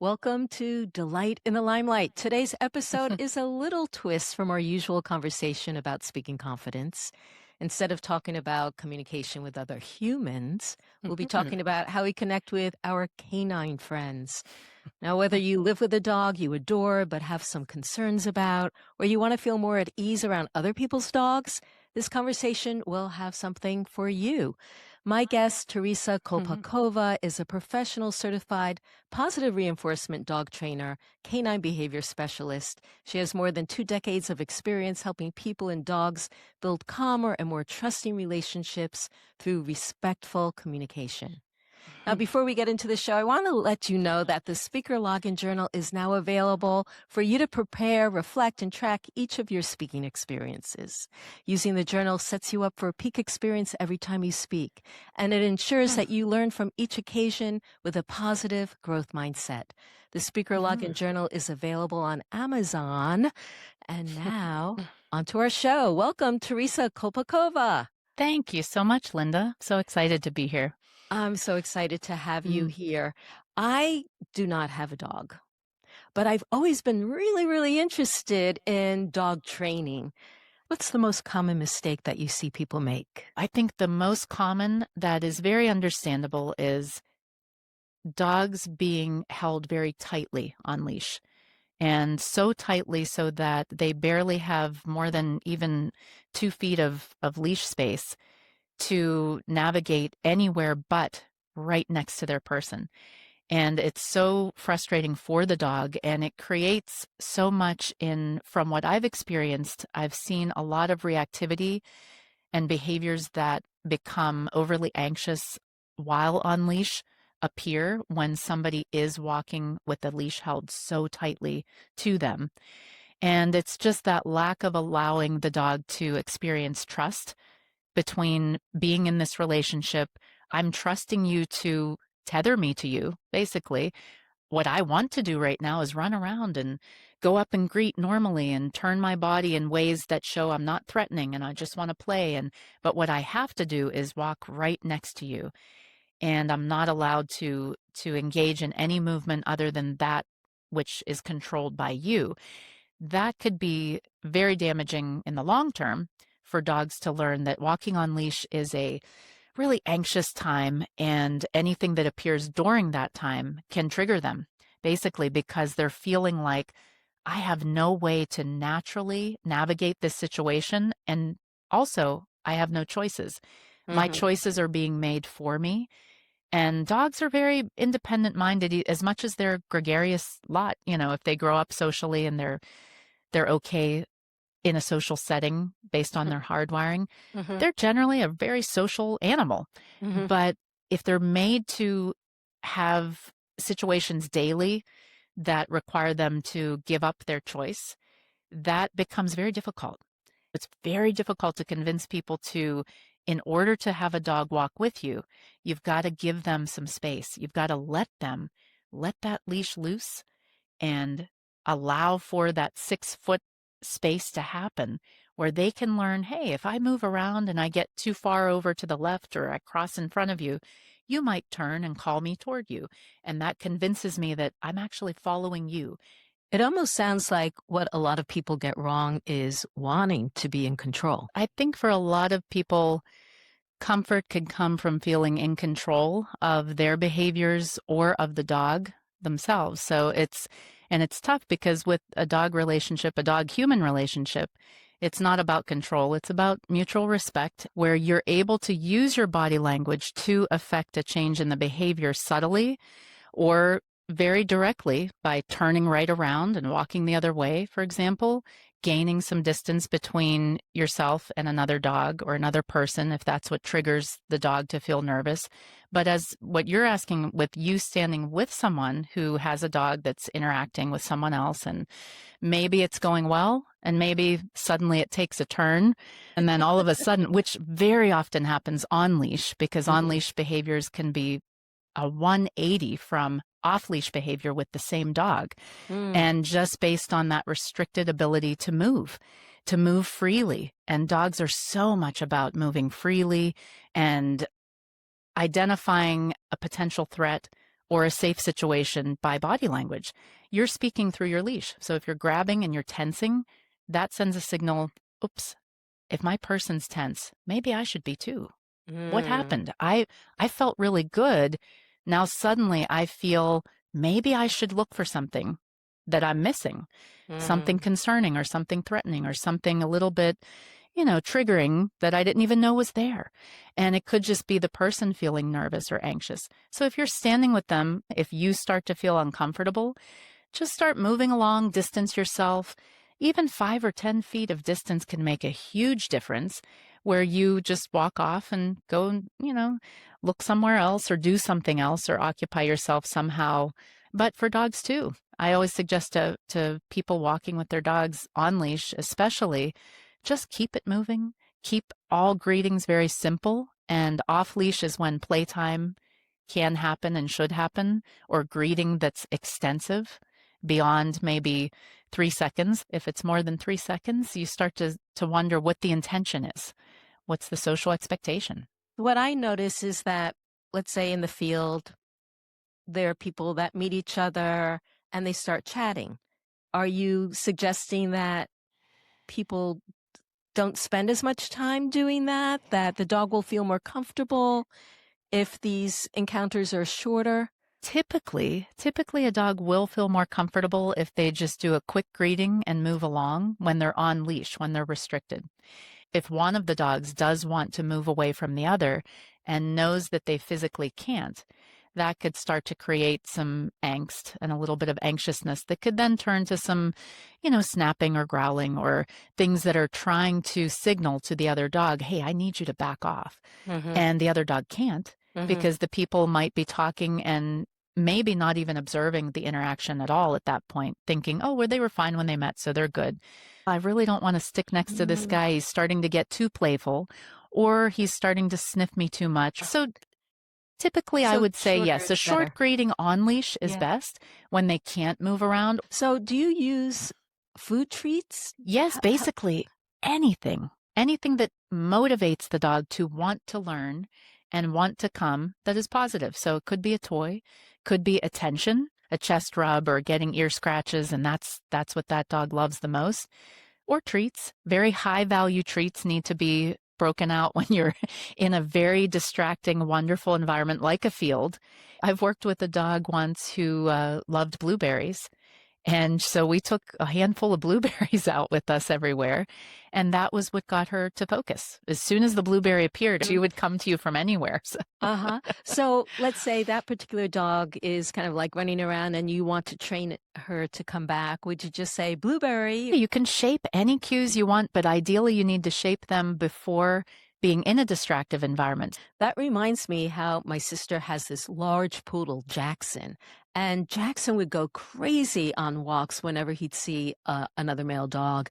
Welcome to Delight in the Limelight. Today's episode is a little twist from our usual conversation about speaking confidence. Instead of talking about communication with other humans, we'll be talking about how we connect with our canine friends. Now, whether you live with a dog you adore but have some concerns about, or you want to feel more at ease around other people's dogs, this conversation will have something for you. My guest, Theresa Kolpakova, is a professional certified positive reinforcement dog trainer, canine behavior specialist. She has more than 2 decades of experience helping people and dogs build calmer and more trusting relationships through respectful communication. Now, before we get into the show, I want to let you know that the Speaker Login Journal is now available for you to prepare, reflect, and track each of your speaking experiences. Using the journal sets you up for a peak experience every time you speak, and it ensures that you learn from each occasion with a positive growth mindset. The Speaker Login Journal is available on Amazon. And now, onto our show. Welcome, Theresa Kolpakova. Thank you so much, Linda. So excited to be here. I'm so excited to have you here. I do not have a dog, but I've always been really, really interested in dog training. What's the most common mistake that you see people make? I think the most common that is very understandable is dogs being held very tightly on leash, and so tightly so that they barely have more than even 2 feet of leash space to navigate anywhere but right next to their person. And it's so frustrating for the dog, and it creates so much from what I've experienced, I've seen a lot of reactivity and behaviors that become overly anxious while on leash appear when somebody is walking with the leash held so tightly to them. And it's just that lack of allowing the dog to experience trust between being in this relationship. I'm trusting you to tether me to you, basically. What I want to do right now is run around and go up and greet normally and turn my body in ways that show I'm not threatening and I just want to play. But what I have to do is walk right next to you. And I'm not allowed to engage in any movement other than that which is controlled by you. That could be very damaging in the long term for dogs to learn that walking on leash is a really anxious time, and anything that appears during that time can trigger them, basically because they're feeling like, I have no way to naturally navigate this situation, and also I have no choices. My choices are being made for me. And dogs are very independent minded, as much as they're a gregarious lot. If they grow up socially and they're okay in a social setting based on their hardwiring, they're generally a very social animal. But if they're made to have situations daily that require them to give up their choice, that becomes very difficult. It's very difficult to convince people in order to have a dog walk with you, you've got to give them some space. You've got to let that leash loose and allow for that 6-foot space to happen where they can learn, hey, if I move around and I get too far over to the left or I cross in front of you, you might turn and call me toward you. And that convinces me that I'm actually following you. It almost sounds like what a lot of people get wrong is wanting to be in control. I think for a lot of people, comfort can come from feeling in control of their behaviors or of the dog themselves. So it's tough because with a dog relationship, a dog-human relationship, it's not about control. It's about mutual respect, where you're able to use your body language to affect a change in the behavior subtly or very directly by turning right around and walking the other way, for example, gaining some distance between yourself and another dog or another person, if that's what triggers the dog to feel nervous. But as what you're asking, with you standing with someone who has a dog that's interacting with someone else, and maybe it's going well, and maybe suddenly it takes a turn, and then all of a sudden, which very often happens on leash, because on leash behaviors can be a 180 from off-leash behavior with the same dog. And just based on that restricted ability to move freely. And dogs are so much about moving freely and identifying a potential threat or a safe situation by body language. You're speaking through your leash. So if you're grabbing and you're tensing, that sends a signal, oops, if my person's tense, maybe I should be too. What Mm, happened? I felt really good. Now suddenly I feel maybe I should look for something that I'm missing, something mm, concerning or something threatening or something a little bit, triggering that I didn't even know was there. And it could just be the person feeling nervous or anxious. So if you're standing with them, if you start to feel uncomfortable, just start moving along, distance yourself. Even 5 or 10 feet of distance can make a huge difference where you just walk off and go, look somewhere else or do something else or occupy yourself somehow. But for dogs too, I always suggest to people walking with their dogs on leash, especially, just keep it moving. Keep all greetings very simple. And off leash is when playtime can happen and should happen, or greeting that's extensive beyond maybe 3 seconds. If it's more than 3 seconds, you start to wonder what the intention is. What's the social expectation? what I notice is that, let's say in the field, there are people that meet each other and they start chatting. Are you suggesting that people don't spend as much time doing that, that the dog will feel more comfortable if these encounters are shorter? Typically a dog will feel more comfortable if they just do a quick greeting and move along when they're on leash, when they're restricted. If one of the dogs does want to move away from the other and knows that they physically can't, that could start to create some angst and a little bit of anxiousness that could then turn to some, snapping or growling or things that are trying to signal to the other dog, hey, I need you to back off. Mm-hmm. And the other dog can't Mm-hmm. because the people might be talking and maybe not even observing the interaction at all at that point, thinking, oh, well, they were fine when they met, so they're good. I really don't want to stick next to this Mm. guy. He's starting to get too playful, or he's starting to sniff me too much. So typically, I So would say shorter yes, is a short better. greeting on leash is Yeah. best when they can't move around. So do you use food treats? Yes, How, basically anything that motivates the dog to want to learn and want to come that is positive. So it could be a toy, could be attention, a chest rub or getting ear scratches, and that's what that dog loves the most. Or treats. Very high value treats need to be broken out when you're in a very distracting, wonderful environment like a field. I've worked with a dog once who loved blueberries. And so we took a handful of blueberries out with us everywhere. And that was what got her to focus. As soon as the blueberry appeared, she would come to you from anywhere. So uh-huh. So let's say that particular dog is kind of like running around and you want to train her to come back. Would you just say blueberry? you can shape any cues you want, but ideally you need to shape them before being in a distractive environment. That reminds me how my sister has this large poodle, Jackson, and Jackson would go crazy on walks whenever he'd see another male dog.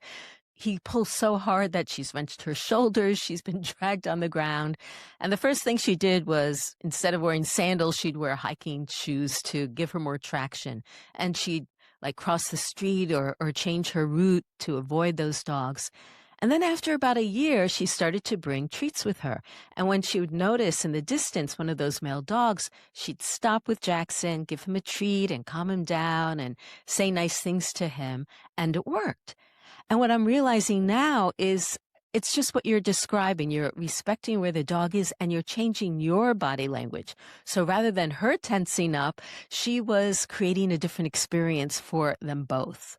He pulls so hard that she's wrenched her shoulders. She's been dragged on the ground. And the first thing she did was, instead of wearing sandals, she'd wear hiking shoes to give her more traction. And she'd like cross the street or change her route to avoid those dogs. And then after about a year, she started to bring treats with her. And when she would notice in the distance one of those male dogs, she'd stop with Jackson, give him a treat and calm him down and say nice things to him. And it worked. And what I'm realizing now is it's just what you're describing. You're respecting where the dog is and you're changing your body language. So rather than her tensing up, she was creating a different experience for them both.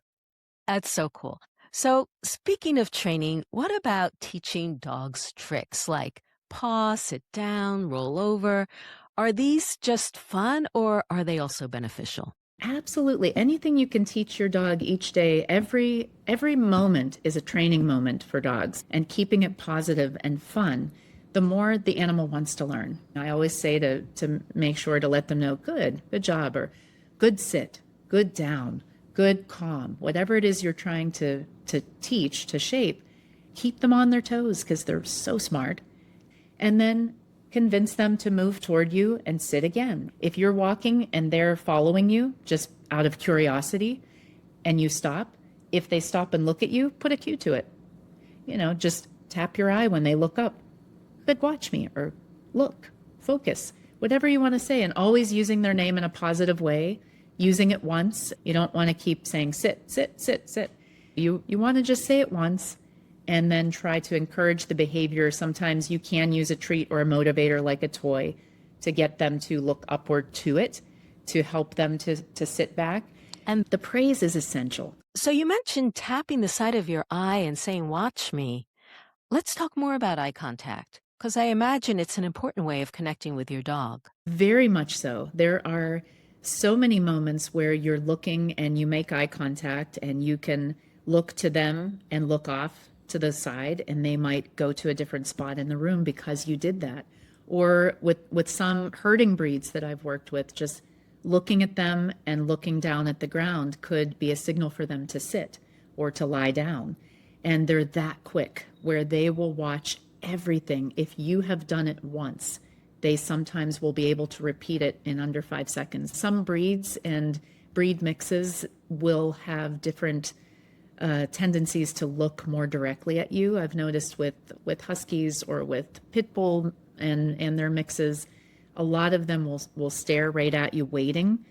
That's so cool. So speaking of training, what about teaching dogs tricks like paw, sit down, roll over? Are these just fun or are they also beneficial? Absolutely. Anything you can teach your dog each day, every moment is a training moment for dogs, and keeping it positive and fun, the more the animal wants to learn. I always say to make sure to let them know good job, or good sit, good down, good calm, whatever it is you're trying to teach, to shape, keep them on their toes because they're so smart. And then convince them to move toward you and sit again. If you're walking and they're following you just out of curiosity and you stop, if they stop and look at you, put a cue to it. Just tap your eye when they look up. Good, watch me, or look, focus. whatever you want to say, and always using their name in a positive way, using it once. You don't want to keep saying sit, sit, sit, sit. You want to just say it once and then try to encourage the behavior. Sometimes you can use a treat or a motivator like a toy to get them to look upward to it, to help them to sit back. And the praise is essential. So you mentioned tapping the side of your eye and saying, "Watch me." Let's talk more about eye contact, because I imagine it's an important way of connecting with your dog. Very much so. There are so many moments where you're looking and you make eye contact and you can look to them and look off to the side, and they might go to a different spot in the room because you did that. Or with some herding breeds that I've worked with, just looking at them and looking down at the ground could be a signal for them to sit or to lie down. And they're that quick where they will watch everything. If you have done it once, they sometimes will be able to repeat it in under 5 seconds. Some breeds and breed mixes will have different tendencies to look more directly at you. I've noticed with huskies or with pit bull and their mixes, a lot of them will stare right at you, waiting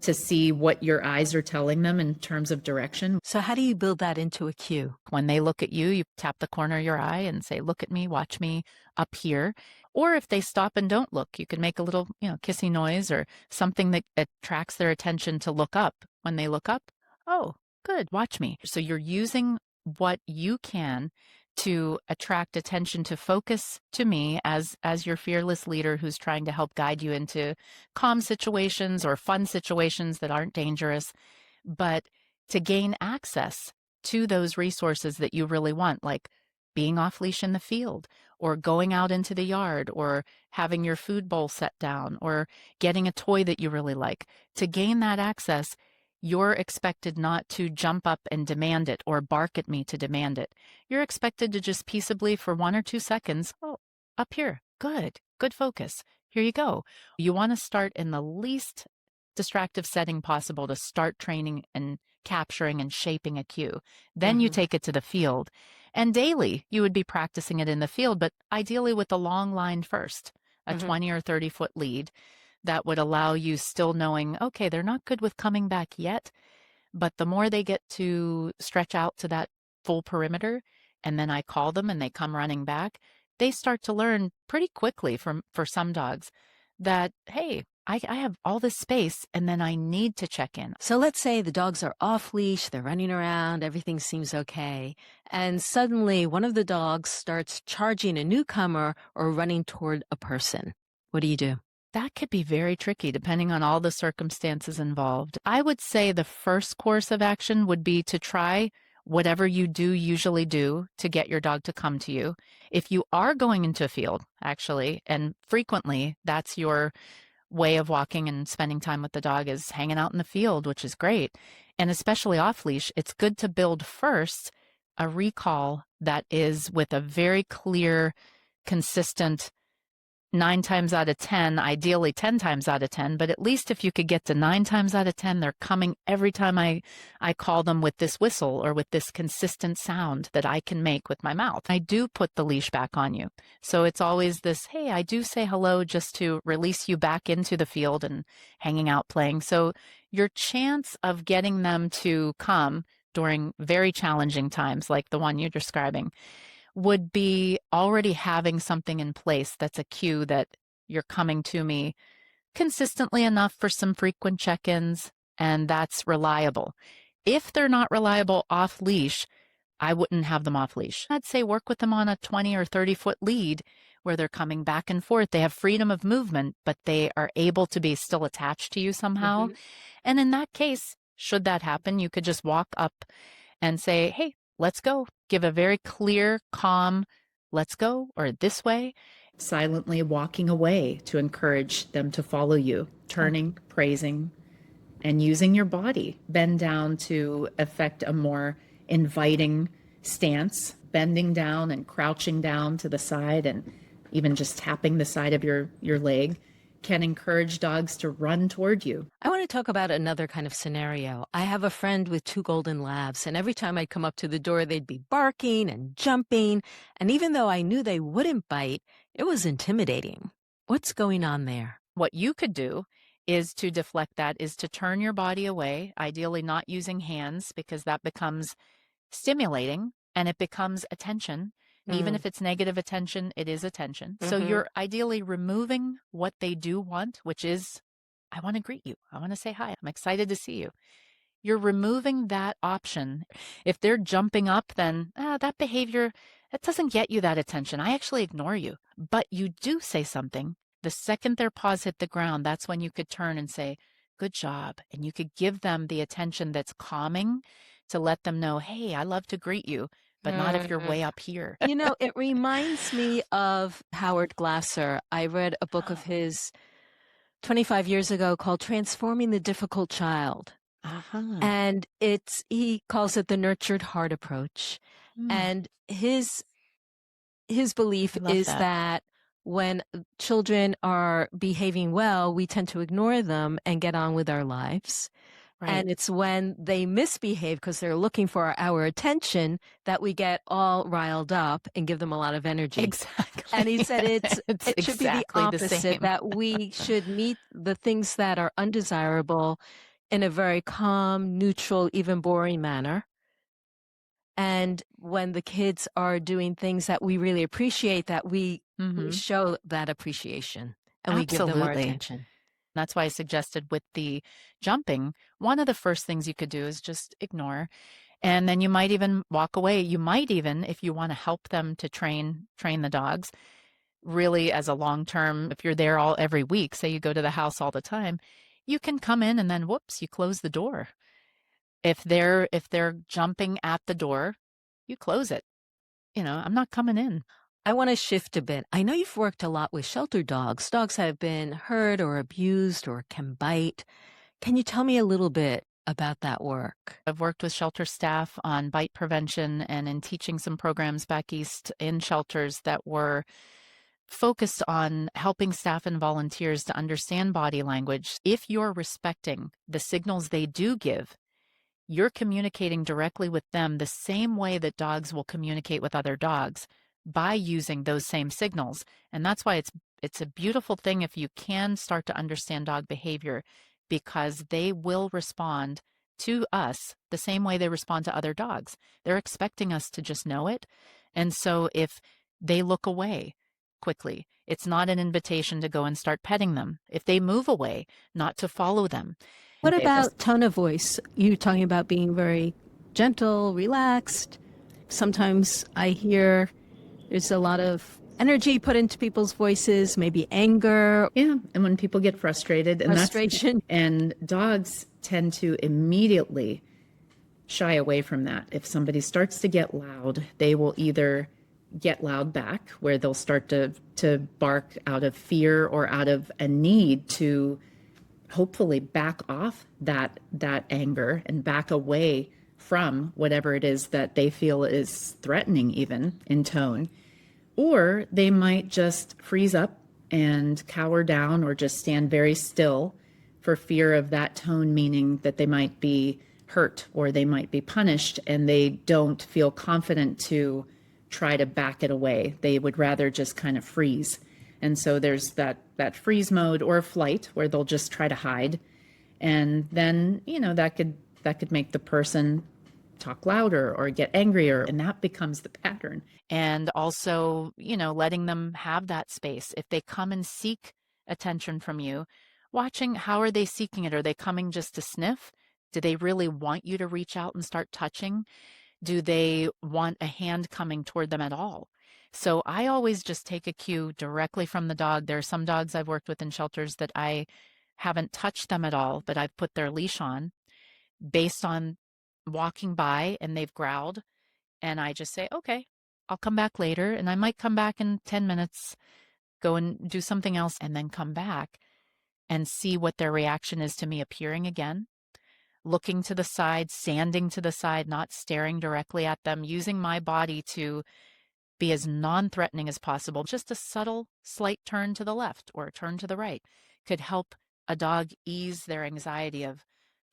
to see what your eyes are telling them in terms of direction. So how do you build that into a cue? When they look at you, you tap the corner of your eye and say, "Look at me, watch me up here." Or if they stop and don't look, you can make a little, kissy noise or something that attracts their attention to look up. When they look up, "Oh, good, watch me." So you're using what you can to attract attention, to focus to me as your fearless leader who's trying to help guide you into calm situations or fun situations that aren't dangerous, but to gain access to those resources that you really want, like being off leash in the field or going out into the yard or having your food bowl set down or getting a toy that you really like. To gain that access, you're expected not to jump up and demand it or bark at me to demand it. You're expected to just peaceably for 1 or 2 seconds, "Oh, up here. Good focus. Here you go." You want to start in the least distractive setting possible to start training and capturing and shaping a cue. Then you take it to the field. And daily, you would be practicing it in the field, but ideally with a long line first, a 20 or 30-foot lead that would allow you still knowing, okay, they're not good with coming back yet, but the more they get to stretch out to that full perimeter, and then I call them and they come running back, they start to learn pretty quickly for some dogs that, hey, I have all this space and then I need to check in. So let's say the dogs are off leash, they're running around, everything seems okay, and suddenly one of the dogs starts charging a newcomer or running toward a person. What do you do? That could be very tricky depending on all the circumstances involved. I would say the first course of action would be to try whatever you usually do to get your dog to come to you. If you are going into a field, actually, and frequently that's your way of walking and spending time with the dog is hanging out in the field, which is great. And especially off leash, it's good to build first a recall that is with a very clear, consistent 9 times out of 10, ideally 10 times out of 10, but at least if you could get to 9 times out of 10, they're coming every time I call them with this whistle or with this consistent sound that I can make with my mouth. I do put the leash back on you. So it's always this, hey, I do say hello just to release you back into the field and hanging out playing. So your chance of getting them to come during very challenging times like the one you're describing would be already having something in place that's a cue that you're coming to me consistently enough for some frequent check-ins, and that's reliable. If they're not reliable off leash, I wouldn't have them off leash. I'd say work with them on a 20 or 30-foot lead where they're coming back and forth. They have freedom of movement, but they are able to be still attached to you somehow. And in that case, should that happen, you could just walk up and say, hey, let's go. Give a very clear, calm, let's go, or this way. Silently walking away to encourage them to follow you, turning, praising, and using your body. Bend down to affect a more inviting stance, bending down and crouching down to the side, and even just tapping the side of your leg can encourage dogs to run toward you. I want to talk about another kind of scenario. I have a friend with 2 golden labs, and every time I'd come up to the door, they'd be barking and jumping. And even though I knew they wouldn't bite, it was intimidating. What's going on there? What you could do is to deflect that, is to turn your body away, ideally not using hands because that becomes stimulating and it becomes attention. Even Mm. if it's negative attention, it is attention. So Mm-hmm. you're ideally removing what they do want, which is, I want to greet you. I want to say hi. I'm excited to see you. You're removing that option. If they're jumping up, then that behavior, that doesn't get you that attention. I actually ignore you. But you do say something. The second their paws hit the ground, that's when you could turn and say, good job. And you could give them the attention that's calming to let them know, hey, I love to greet you, but not if you're Mm. way up here. You know, it reminds me of Howard Glasser. I read a book of Oh, his 25 years ago called Transforming the Difficult Child. uh-huh. And he calls it the nurtured heart approach. Mm, And his belief I love is that. that when children are behaving well, we tend to ignore them and get on with our lives. Right. And it's when they misbehave because they're looking for our attention that we get all riled up and give them a lot of energy. And he Exactly. said It's it should be the exactly the opposite, same. that we should meet the things that are undesirable in a very calm, neutral, even boring manner. And when the kids are doing things that we really appreciate, that we Hmm. show that appreciation and we give them our Absolutely. attention. That's why I suggested with the jumping, one of the first things you could do is just ignore. And then you might even walk away. You might even, if you want to help them to train the dogs, really as a long term, if you're there all every week, say you go to the house all the time, you can come in and then whoops, you close the door. If they're jumping at the door, you close it. I'm not coming in. I want to shift a bit. I know you've worked a lot with shelter dogs, dogs that have been hurt or abused or can bite. Can you tell me a little bit about that work? I've worked with shelter staff on bite prevention and in teaching some programs back east in shelters that were focused on helping staff and volunteers to understand body language. If you're respecting the signals they do give, you're communicating directly with them the same way that dogs will communicate with other dogs by using those same signals. And that's why it's a beautiful thing if you can start to understand dog behavior, because they will respond to us the same way they respond to other dogs. They're expecting us to just know it. And so if they look away quickly, it's not an invitation to go and start petting them. If they move away, not to follow them. What If about tone of voice? You talking about being very gentle, relaxed. Sometimes I hear there's a lot of energy put into people's voices, maybe anger, Yeah, and when people get frustrated, frustration. and dogs tend to immediately shy away from that. If somebody starts to get loud, they will either get loud back, where they'll start to bark out of fear or out of a need to hopefully back off that anger and back away from whatever it is that they feel is threatening, even in tone. Or they might just freeze up and cower down or just stand very still for fear of that tone, meaning that they might be hurt or they might be punished, and they don't feel confident to try to back it away. They would rather just kind of freeze. And so there's that freeze mode or flight where they'll just try to hide. And then, that could make the person talk louder or get angrier, and that becomes the pattern. And also, letting them have that space. If they come and seek attention from you, watching how are they seeking it? Are they coming just to sniff? Do they really want you to reach out and start touching? Do they want a hand coming toward them at all? So I always just take a cue directly from the dog. There are some dogs I've worked with in shelters that I haven't touched them at all, but I've put their leash on based on walking by and they've growled. And I just say, okay, I'll come back later. And I might come back in 10 minutes, go and do something else, and then come back and see what their reaction is to me appearing again, looking to the side, standing to the side, not staring directly at them, using my body to be as non-threatening as possible. Just a subtle, slight turn to the left or a turn to the right could help a dog ease their anxiety of,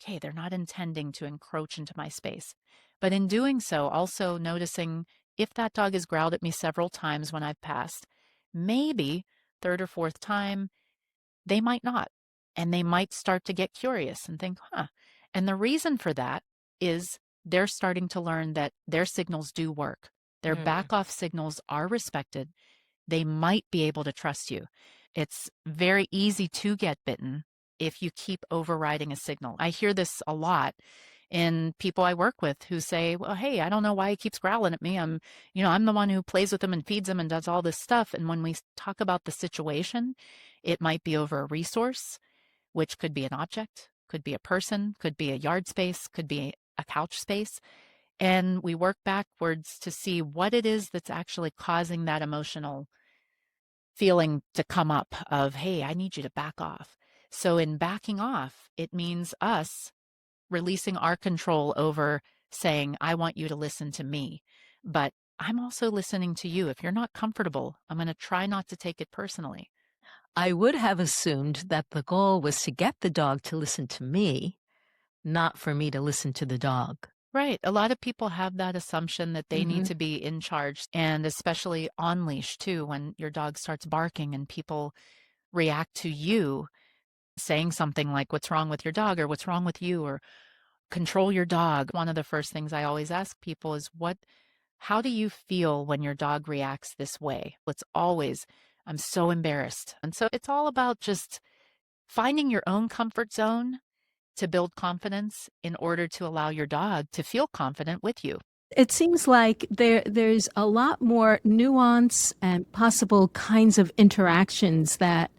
okay, they're not intending to encroach into my space. But in doing so, also noticing if that dog has growled at me several times when I've passed, maybe third or fourth time, they might not. And they might start to get curious and think, huh. And the reason for that is they're starting to learn that their signals do work. Their Mm. back off signals are respected. They might be able to trust you. It's very easy to get bitten if you keep overriding a signal. I hear this a lot in people I work with who say, well, hey, I don't know why he keeps growling at me. I'm the one who plays with him and feeds him and does all this stuff. And when we talk about the situation, it might be over a resource, which could be an object, could be a person, could be a yard space, could be a couch space. And we work backwards to see what it is that's actually causing that emotional feeling to come up of, hey, I need you to back off. So in backing off, it means us releasing our control over saying, I want you to listen to me, but I'm also listening to you. If you're not comfortable, I'm going to try not to take it personally. I would have assumed that the goal was to get the dog to listen to me, not for me to listen to the dog. Right. A lot of people have that assumption that they need Mhm. to be in charge, and especially on leash too, when your dog starts barking and people react to you saying something like, what's wrong with your dog, or what's wrong with you, or control your dog. One of the first things I always ask people is, how do you feel when your dog reacts this way? It's always, I'm so embarrassed. And so it's all about just finding your own comfort zone to build confidence in order to allow your dog to feel confident with you. It seems like there's a lot more nuance and possible kinds of interactions that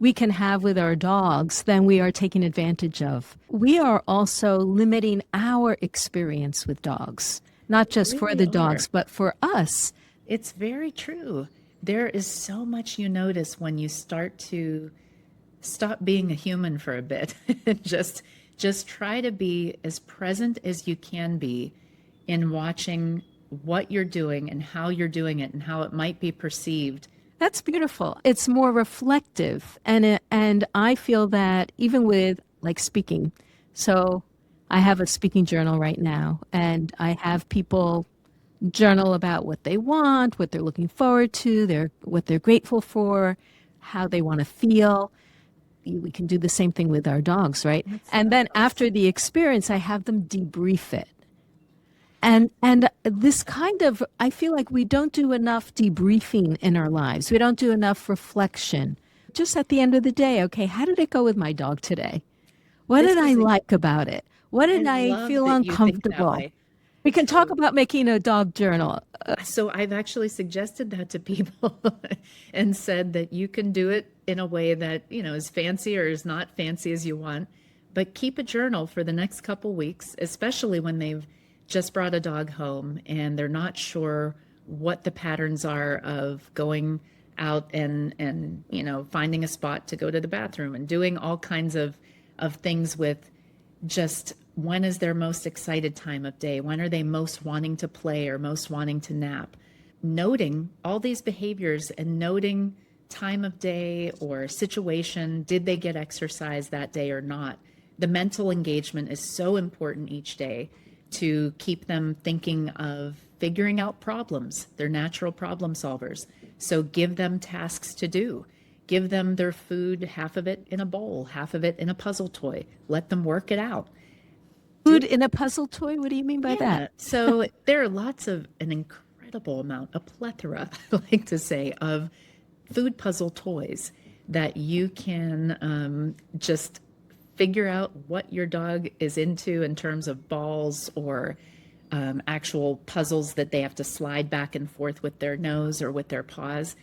we can have with our dogs than we are taking advantage of. We are also limiting our experience with dogs, not We just for really the are. dogs, but for us. It's very true. There is so much you notice when you start to stop being a human for a bit. just try to be as present as you can be in watching what you're doing and how you're doing it and how it might be perceived. That's beautiful. It's more reflective, and I feel that even with like speaking. So I have a speaking journal right now, and I have people journal about what they want, what they're looking forward to, what they're grateful for, how they want to feel. We can do the same thing with our dogs, right? And then after the experience, I have them debrief it. And this kind of, I feel like we don't do enough debriefing in our lives. We don't do enough reflection. Just at the end of the day, okay, how did it go with my dog today? What This did I is a, like about it? What I did I love feel that you think that uncomfortable? way. We can talk So, about making a dog journal. so I've actually suggested that to people and said that you can do it in a way that, is fancy or is not fancy as you want, but keep a journal for the next couple weeks, especially when they've just brought a dog home and they're not sure what the patterns are of going out and finding a spot to go to the bathroom and doing all kinds of things with just when is their most excited time of day? When are they most wanting to play or most wanting to nap? Noting all these behaviors and noting time of day or situation. Did they get exercise that day or not? The mental engagement is so important each day to keep them thinking of figuring out problems. They're natural problem solvers. So give them tasks to do. Give them their food, half of it in a bowl, half of it in a puzzle toy. Let them work it out. Food in a puzzle toy? What do you mean by that? Yeah. So there are lots of an incredible amount, a plethora, I like to say, of food puzzle toys that you can just figure out what your dog is into in terms of balls or actual puzzles that they have to slide back and forth with their nose or with their paws,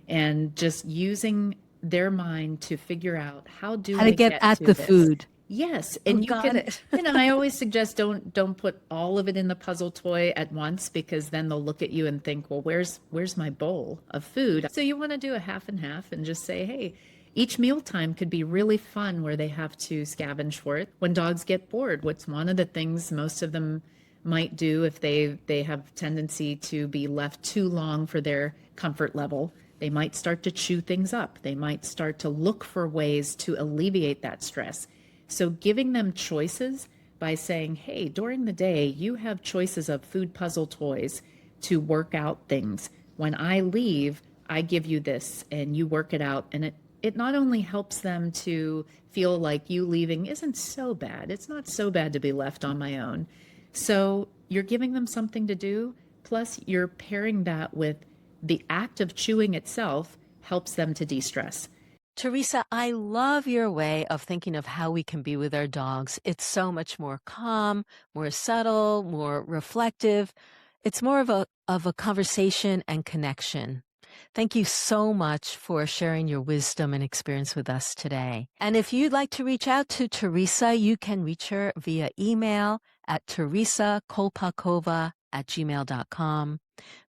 and just using their mind to figure out how do How to I get get at to the this. food. Yes, Oh, and you got can, it. I always suggest don't put all of it in the puzzle toy at once, because then they'll look at you and think, well, where's my bowl of food? So you want to do a half and half and just say, hey, each mealtime could be really fun where they have to scavenge for it. When dogs get bored, what's one of the things most of them might do if they have tendency to be left too long for their comfort level? They might start to chew things up. They might start to look for ways to alleviate that stress. So giving them choices by saying, hey, during the day, you have choices of food puzzle toys to work out things. When I leave, I give you this and you work it out. And it not only helps them to feel like you leaving isn't so bad, it's not so bad to be left on my own. So you're giving them something to do, plus you're pairing that with the act of chewing itself helps them to de-stress. Theresa, I love your way of thinking of how we can be with our dogs. It's so much more calm, more subtle, more reflective. It's more of a conversation and connection. Thank you so much for sharing your wisdom and experience with us today. And if you'd like to reach out to Theresa, you can reach her via email at teresakolpakova@gmail.com.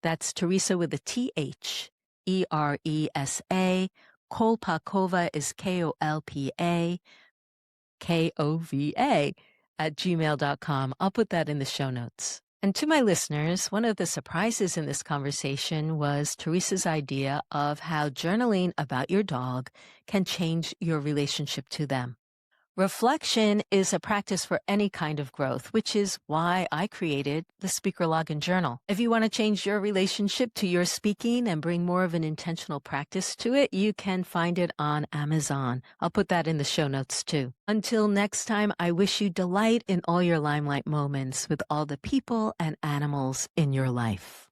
That's Theresa with a TH, Eresa. Kolpakova is KOLPAKOVA @gmail.com. I'll put that in the show notes. And to my listeners, one of the surprises in this conversation was Theresa's idea of how journaling about your dog can change your relationship to them. Reflection is a practice for any kind of growth, which is why I created the Speaker Login Journal. If you want to change your relationship to your speaking and bring more of an intentional practice to it, you can find it on Amazon. I'll put that in the show notes too. Until next time, I wish you delight in all your Limelight moments with all the people and animals in your life.